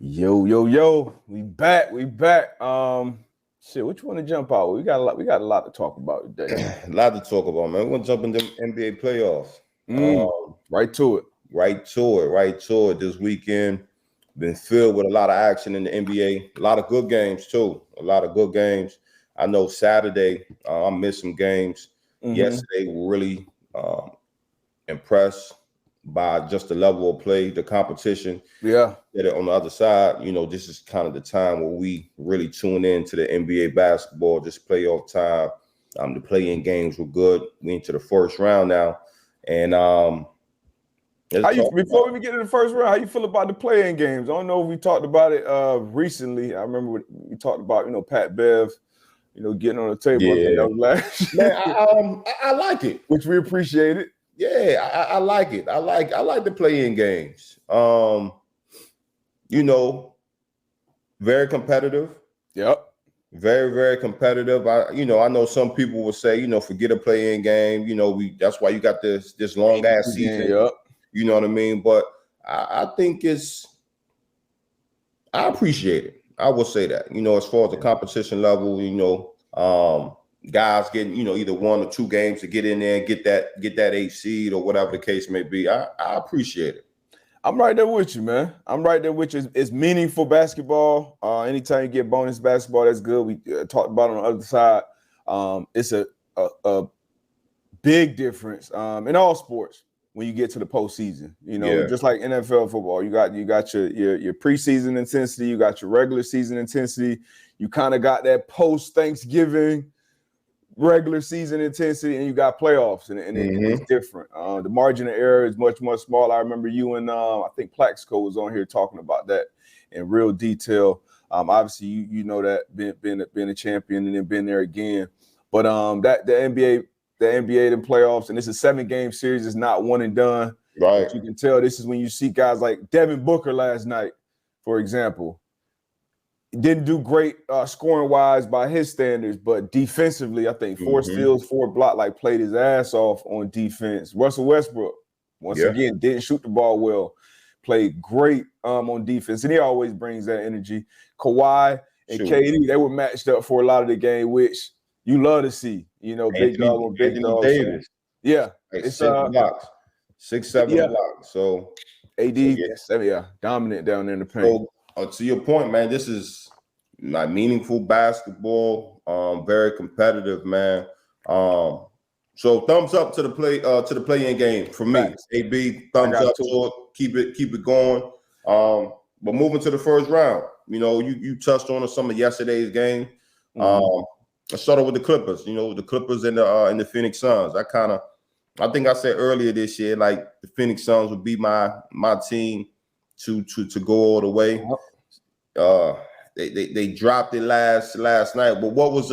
Yo, yo, yo, we back. Shit, which one to jump out? We got a lot to talk about today. A lot to talk about, man. We're gonna jump into NBA playoffs. Right to it. Right to it. This weekend been filled with a lot of action in the NBA. A lot of good games too. I know Saturday I missed some games. Yesterday we were really impressed by just the level of play, the competition. Yeah. That on the other side, this is kind of the time where we really tune in to the NBA basketball, this playoff time. The play-in games were good. We into the first round now, and before we get to the first round, how you feel about the play-in games? I don't know if we talked about it recently. I remember we talked about Pat Bev, getting on the table. Yeah. I think that was last year. Man, I like it, which we appreciate it. Yeah, I like it. I like the play-in games. Very competitive. Yep. Very, very competitive. I know some people will say, forget a play-in game. That's why you got this long ass season. Yep. You know what I mean? But I think I appreciate it. I will say that. As far as the competition level, guys getting, either one or two games to get in there and get that 8 seed or whatever the case may be. I appreciate it. I'm right there with you, man. I'm right there with you. It's meaningful basketball. Anytime you get bonus basketball, that's good. We talked about it on the other side. It's a big difference in all sports when you get to the postseason. Just like NFL football, you got your preseason intensity, you got your regular season intensity. You kind of got that post-Thanksgiving regular season intensity, and you got playoffs, and it's different. The margin of error is much, much smaller. I remember you and I think Plaxico was on here talking about that in real detail. Obviously, you know that being a champion and then been there again. But that the NBA in playoffs, and it's a 7-game series. It's not one and done. Right. But you can tell this is when you see guys like Devin Booker last night, for example. Didn't do great scoring wise by his standards, but defensively, I think 4 steals, 4 blocks, played his ass off on defense. Russell Westbrook, once again, didn't shoot the ball well, played great on defense, and he always brings that energy. Kawhi and KD, they were matched up for a lot of the game, which you love to see. Big dog on big dog. Davis. Yeah, it's 6 blocks, 6-7 blocks. So AD, dominant down there in the paint. So, to your point, man, this is like meaningful basketball, very competitive, man. So thumbs up to the play-in game for me. AB, thumbs up to it. Keep it going. But moving to the first round, you touched on some of yesterday's game. Let's start off with the Clippers. The Clippers and the Phoenix Suns. I think I said earlier this year, like the Phoenix Suns would be my team to go all the way. They dropped it last night. But what was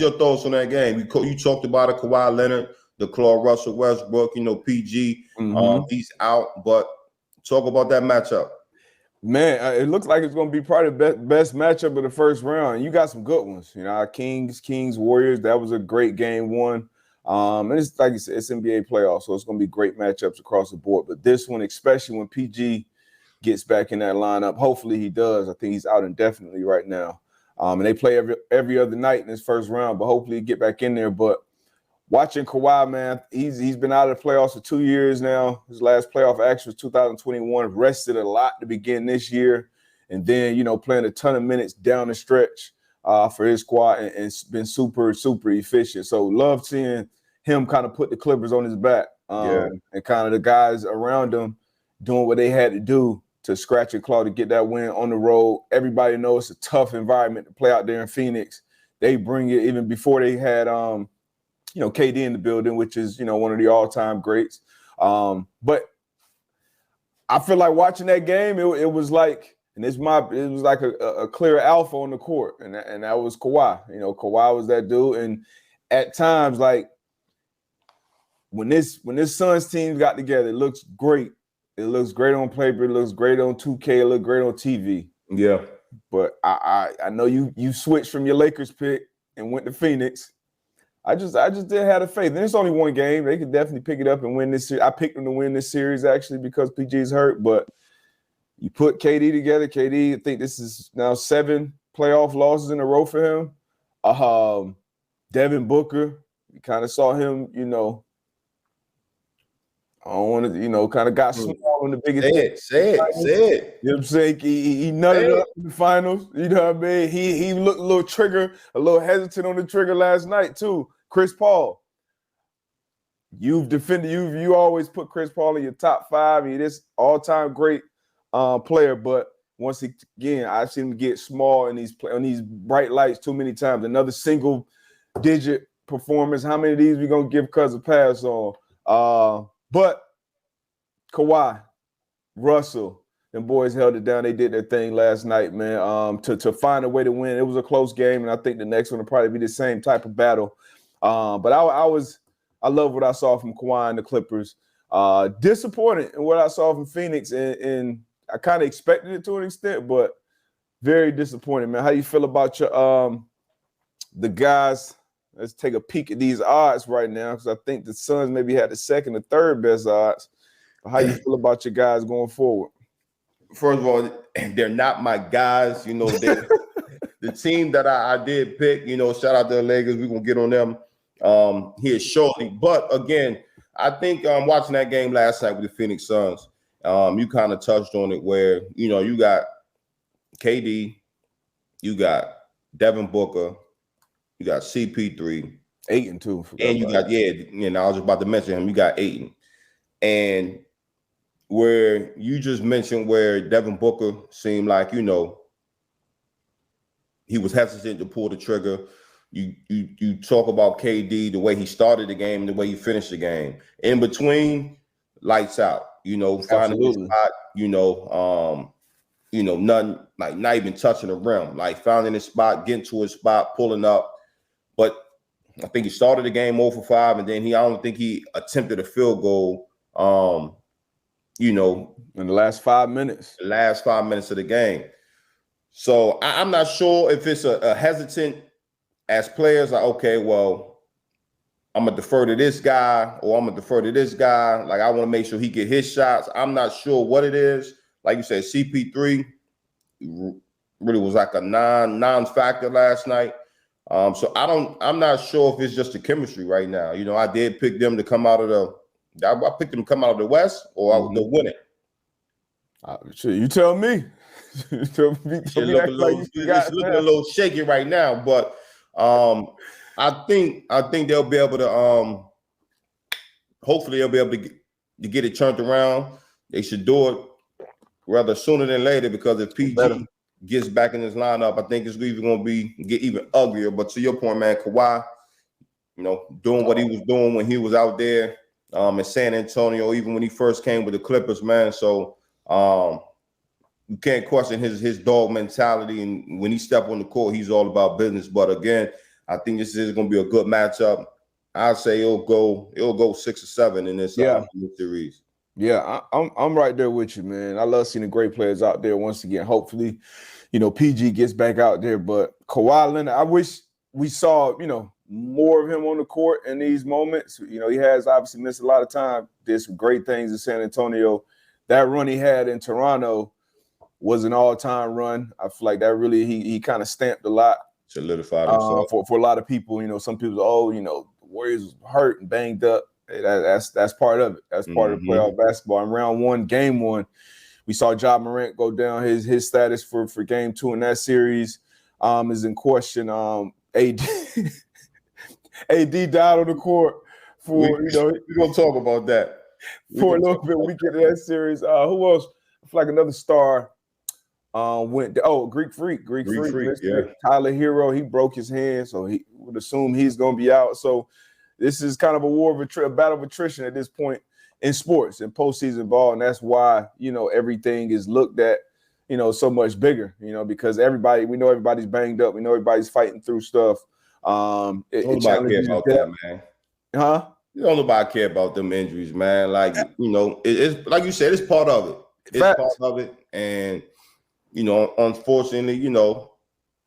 your thoughts on that game? You talked about Kawhi Leonard, the Claude Russell Westbrook. PG, he's out. But talk about that matchup. Man, it looks like it's going to be probably the best matchup of the first round. You got some good ones. Kings, Warriors. That was a great game one. And it's like you said, it's NBA playoffs, so it's going to be great matchups across the board. But this one, especially when PG gets back in that lineup, hopefully he does. I think he's out indefinitely right now. And they play every other night in this first round, but hopefully he get back in there. But watching Kawhi, man, he's been out of the playoffs for 2 years now. His last playoff action was 2021. Rested a lot to begin this year. And then, playing a ton of minutes down the stretch for his squad, and it's been super, super efficient. So love seeing him kind of put the Clippers on his back and kind of the guys around him doing what they had to do to scratch and claw to get that win on the road. Everybody knows it's a tough environment to play out there in Phoenix. They bring it even before they had KD in the building, which is, one of the all-time greats. But I feel like watching that game, it was like, and it was like a clear alpha on the court, and that was Kawhi. Kawhi was that dude, and at times, like when this Suns team got together, it looks great. It looks great on paper. It looks great on 2K. It looks great on TV. Yeah, but I know you switched from your Lakers pick and went to Phoenix. I just didn't have the faith. And it's only one game. They could definitely pick it up and win this series. I picked them to win this series actually because PG's hurt, but You put KD together. KD, I think this is now 7 playoff losses in a row for him. Devin Booker, you kind of saw him, I don't want to, kind of got small in the biggest. Say it. You know what I'm saying? He nutted up in the finals. You know what I mean? He looked a little hesitant on the trigger last night too. Chris Paul. You've defended, you always put Chris Paul in your top 5. He's this all-time great player, but once again, I've seen him get small in these bright lights too many times. Another single-digit performance. How many of these we gonna give Cuz a pass on? But Kawhi, Russell, them boys held it down. They did their thing last night, man. To find a way to win. It was a close game, and I think the next one will probably be the same type of battle. But I love what I saw from Kawhi and the Clippers. Disappointed in what I saw from Phoenix, and I kind of expected it to an extent, but very disappointed, man. How you feel about your the guys? Let's take a peek at these odds right now, because I think the Suns maybe had the second or third best odds. How you feel about your guys going forward? First of all, they're not my guys. The team that I did pick, shout out to the Lakers. We're going to get on them here shortly. But again, I think watching that game last night with the Phoenix Suns, you kind of touched on it where, you got KD, you got Devin Booker, you got CP3. Ayton too. And you got, I was about to mention him. You got Ayton. And where you just mentioned where Devin Booker seemed like, he was hesitant to pull the trigger. You talk about KD, the way he started the game and the way he finished the game. In between, lights out, finding his spot, nothing, like not even touching the rim, like finding his spot, getting to his spot, pulling up. But I think he started the game 0 for 5, and then I don't think he attempted a field goal, in the last 5 minutes. The last 5 minutes of the game. So I'm not sure if it's a hesitant as players, like, okay, well, I'm going to defer to this guy or I'm going to defer to this guy. Like, I want to make sure he get his shots. I'm not sure what it is. Like you said, CP3 really was like a non-factor last night. So I'm not sure if it's just the chemistry right now. I did pick them to come out of I picked them to come out of the West or the winning. You tell me. It's looking a little shaky right now, but I think they'll be able to hopefully they'll be able to get it turned around. They should do it rather sooner than later, because if PG gets back in his lineup, I think it's even going to get even uglier. But to your point, man, Kawhi, doing what he was doing when he was out there in San Antonio, even when he first came with the Clippers, man. So you can't question his dog mentality, and when he stepped on the court, he's all about business. But again, I think this is going to be a good matchup. I'd say it'll go 6 or 7 in this series. Yeah, I'm right there with you, man. I love seeing the great players out there once again. Hopefully, PG gets back out there. But Kawhi Leonard, I wish we saw, more of him on the court in these moments. He has obviously missed a lot of time. Did some great things in San Antonio. That run he had in Toronto was an all-time run. I feel like that really he kind of stamped a lot. Solidified himself. For a lot of people. Some people, the Warriors hurt and banged up. Hey, that's part of it. That's part of the playoff basketball. In round 1, game 1, we saw Ja Morant go down. His status for game 2 in that series is in question. AD died on the court for we're gonna talk about that for a little bit. We get to that series. Who else? I feel like another star went. Greek Freak. Yeah. Tyler Hero. He broke his hand, so he would assume he's gonna be out. So this is kind of a battle of attrition at this point in sports and postseason ball, and that's why everything is looked at so much bigger. Because we know everybody's banged up. We know everybody's fighting through stuff. Nobody care about that, man. Huh? Nobody care about them injuries, man. Like it's like you said, it's part of it. It's part of it, and unfortunately,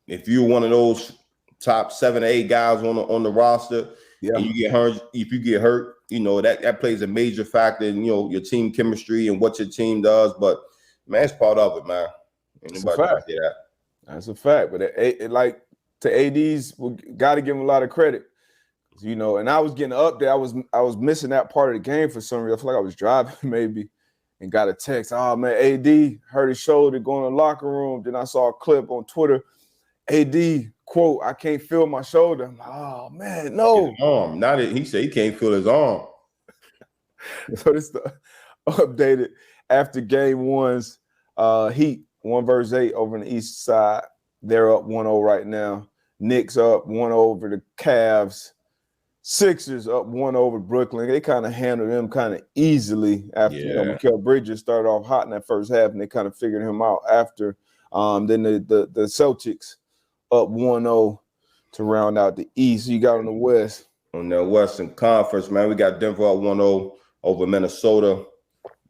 if you're one of those top 7 or 8 guys on the roster, and you get hurt, if you get hurt, that plays a major factor in your team chemistry and what your team does. But Man, it's part of it, man. It's a Anybody trying fact. to hear that? That's a fact. But like to AD's, we got to give him a lot of credit. You know, and I was getting up there. I was missing that part of the game for some reason. I feel like I was driving maybe, and got a text. Oh man, AD hurt his shoulder going to the locker room. Then I saw a clip on Twitter. AD quote, "I can't feel my shoulder." I'm like, oh man, no. His arm. Now that he said he can't feel his arm. So this the updated after game one's Heat 1-8 over on the East Side. They're up 1-0 right now. Knicks up 1-0 over the Cavs. Sixers up 1 over Brooklyn. They kind of handled them kind of easily after, Mikal Bridges started off hot in that first half, and they kind of figured him out after. Then the Celtics up 1-0 to round out the East. You got on the West. On the Western Conference, man, we got Denver up 1-0 over Minnesota.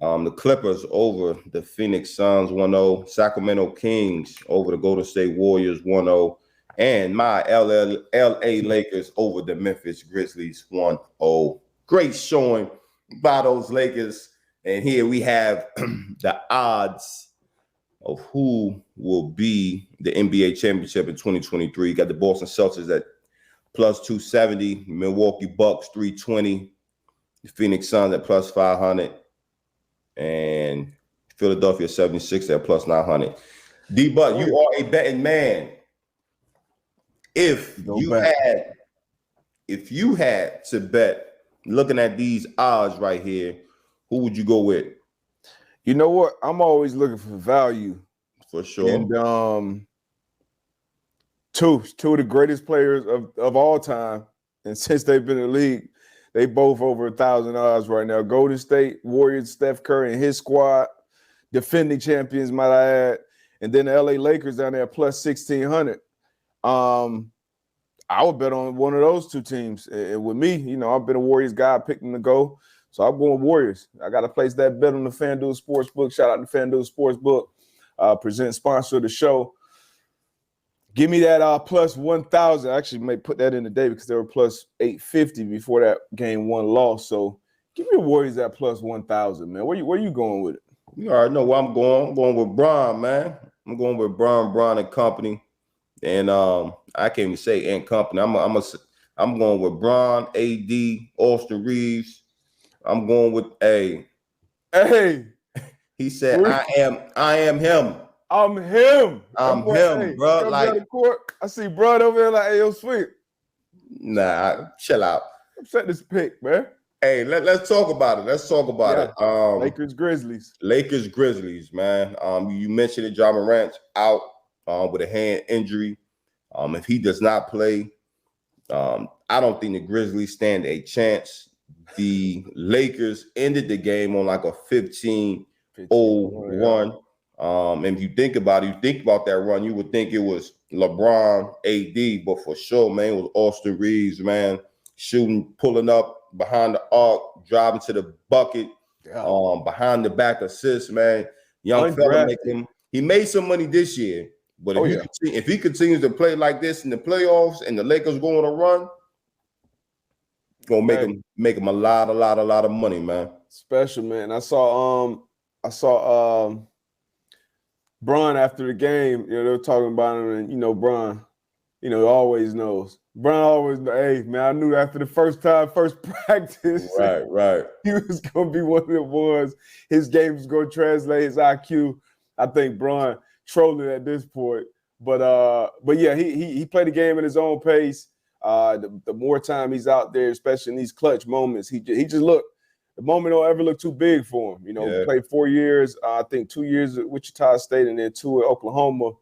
The Clippers over the Phoenix Suns 1-0. Sacramento Kings over the Golden State Warriors 1-0. And my LA Lakers over the Memphis Grizzlies 1-0. Great showing by those Lakers. And here we have the odds of who will be the NBA championship in 2023. You got the Boston Celtics at plus 270, Milwaukee Bucks 320, the Phoenix Suns at plus 500, and Philadelphia 76 at plus 900. DBut, you are a betting man. If you had to bet, looking at these odds right here, who would you go with? You know what? I'm always looking for value. For sure. And two of the greatest players of all time, and since they've been in the league, they both over 1,000 odds right now. Golden State Warriors, Steph Curry and his squad, defending champions, might I add, and then the LA Lakers down there plus 1,600. I would bet on one of those two teams. And with me, I've been a Warriors guy, I picked them to go. So I'm going Warriors. I got to place that bet on the FanDuel Sportsbook. Shout out to FanDuel Sportsbook, present sponsor of the show. Give me that plus 1,000. I actually may put that in today because they were plus 850 before that game one loss. So give me the Warriors at plus 1,000, man. Where you going with it? You already know where I'm going. I'm going with Bron, man. I'm going with Bron and company. And I can't even say and company. I'm going with Bron, AD, Austin Reeves. I'm going with A. Hey. He said, I am him. I'm him. I'm him, bro. Like, I see Bron over there like, hey, yo, sweet. Nah, chill out. I'm setting this pick, man. Hey, let's talk about it. Let's talk about it. Lakers Grizzlies, man. You mentioned it, Ja Morant's out with a hand injury. If he does not play, I don't think the Grizzlies stand a chance. The Lakers ended the game on like a 15-0 run. And if you think about that run, you would think it was LeBron, AD, but for sure, man, it was Austin Reeves, man, shooting, pulling up behind the arc, driving to the bucket, behind the back assist, man. Young fella, he made some money this year, but if he continues to play like this in the playoffs and the Lakers go on a run, gonna make him a lot of money, man. Special, man. I saw Bron after the game. They were talking about him, and Bron, always knows. Bron always knows, hey, man, I knew after the first practice, right, he was gonna be one of the ones. His game was gonna translate his IQ. I think Bron trolling at this point, but yeah, he played the game at his own pace. The more time he's out there, especially in these clutch moments, he just looked. The moment don't ever look too big for him. Played 4 years, I think 2 years at Wichita State and then 2 at Oklahoma,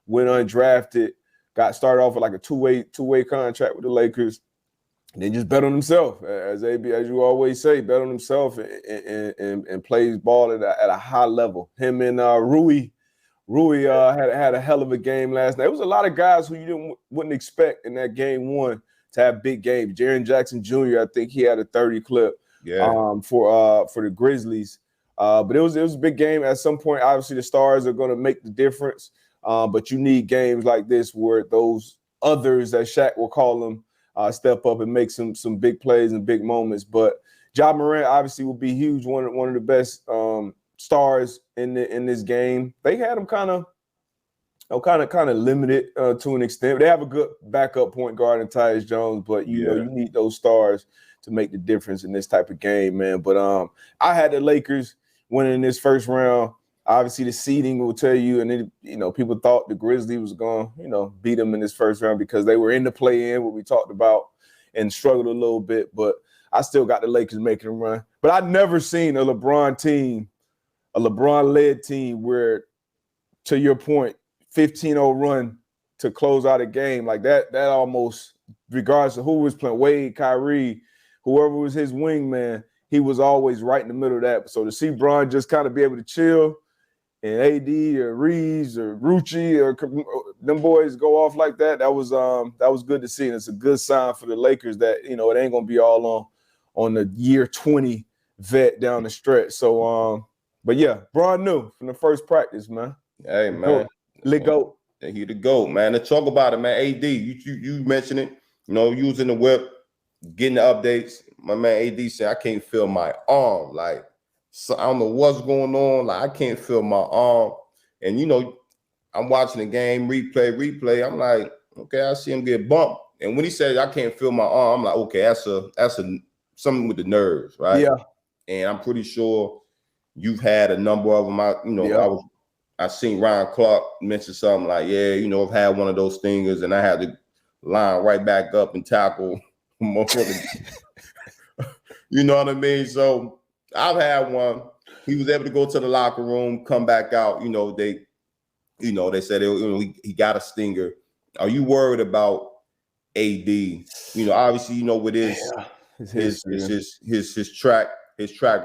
went undrafted, got started off with like a two-way contract with the Lakers, and then just bet on himself. As you always say, bet on himself and plays ball at a high level. Him and Rui had a hell of a game last night. There was a lot of guys who you wouldn't expect in that game one to have big games. Jaren Jackson Jr., I think he had a 30 clip for the Grizzlies. But it was a big game. At some point, obviously, the stars are going to make the difference. But you need games like this where those others, that Shaq will call them, step up and make some big plays and big moments. But Ja Morant obviously will be huge, one of the best stars in this game. They had them kind of limited to an extent. They have a good backup point guard in Tyus Jones, but you know you need those stars to make the difference in this type of game, man. But I had the Lakers winning this first round. Obviously, the seeding will tell you, and then, you know, people thought the Grizzlies was going to, you know, beat them in this first round because they were in the play-in, what we talked about, and struggled a little bit. But I still got the Lakers making a run. But I've never seen a LeBron team, a LeBron-led team where, to your point, 15-0 run to close out a game like that. That almost, regardless of who was playing, Wade, Kyrie, whoever was his wingman, he was always right in the middle of that. So to see Bron just kind of be able to chill, and AD or Reeves or Rucci or them boys go off like that, that was good to see. And it's a good sign for the Lakers that, you know, it ain't gonna be all on the year 20 vet down the stretch. So but yeah, Bron knew from the first practice, man. Hey man, let go. He the GOAT, man. Let's talk about it, man. AD, you mentioned it, you know, using the whip, getting the updates. My man AD said, I can't feel my arm. Like, so I don't know what's going on. Like, I can't feel my arm. And, you know, I'm watching the game, replay. I'm like, okay, I see him get bumped. And when he said, I can't feel my arm, I'm like, okay, that's something with the nerves, right? Yeah. And I'm pretty sure you've had a number of them. I seen Ryan Clark mention something like, yeah, you know, I've had one of those stingers and I had to line right back up and tackle. You know what I mean? So I've had one. He was able to go to the locker room, come back out. You know, they said he got a stinger. Are you worried about AD? You know, obviously, you know, with his track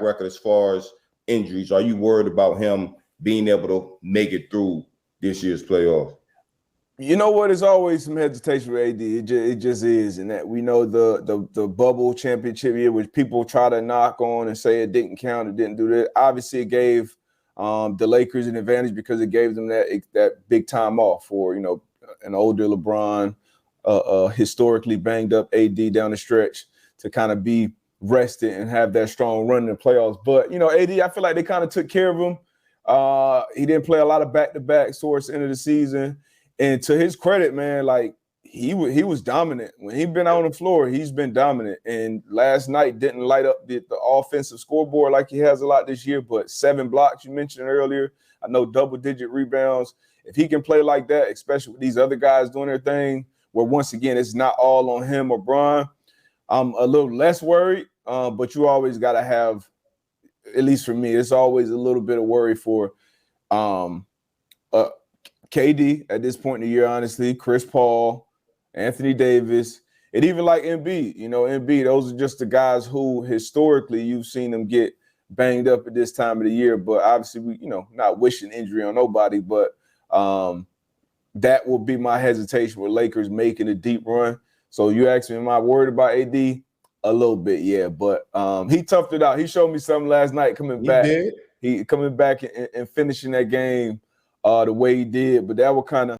record as far as injuries, are you worried about him being able to make it through this year's playoff? You know what? There's always some hesitation with AD. It just is, and that we know the bubble championship year, which people try to knock on and say it didn't count, it didn't do that. Obviously, it gave the Lakers an advantage because it gave them that big time off for, you know, an older LeBron, historically banged up AD down the stretch to kind of be rested and have that strong run in the playoffs. But, you know, AD, I feel like they kind of took care of him. He didn't play a lot of back-to-back towards the end of the season. And to his credit, man, like he was dominant. When he's been out on the floor, he's been dominant. And last night didn't light up the offensive scoreboard like he has a lot this year, but 7 blocks you mentioned earlier. I know double-digit rebounds. If he can play like that, especially with these other guys doing their thing, where once again, it's not all on him or Bron, I'm a little less worried. But you always got to have, at least for me, it's always a little bit of worry for KD at this point in the year, honestly, Chris Paul, Anthony Davis, and even like Embiid. You know, Embiid, those are just the guys who historically you've seen them get banged up at this time of the year. But obviously, we, you know, not wishing injury on nobody, but that will be my hesitation with Lakers making a deep run. So you asked me, am I worried about AD? A little bit, yeah. But he toughed it out. He showed me something last night coming back. He coming back and finishing that game the way he did, but that will kind of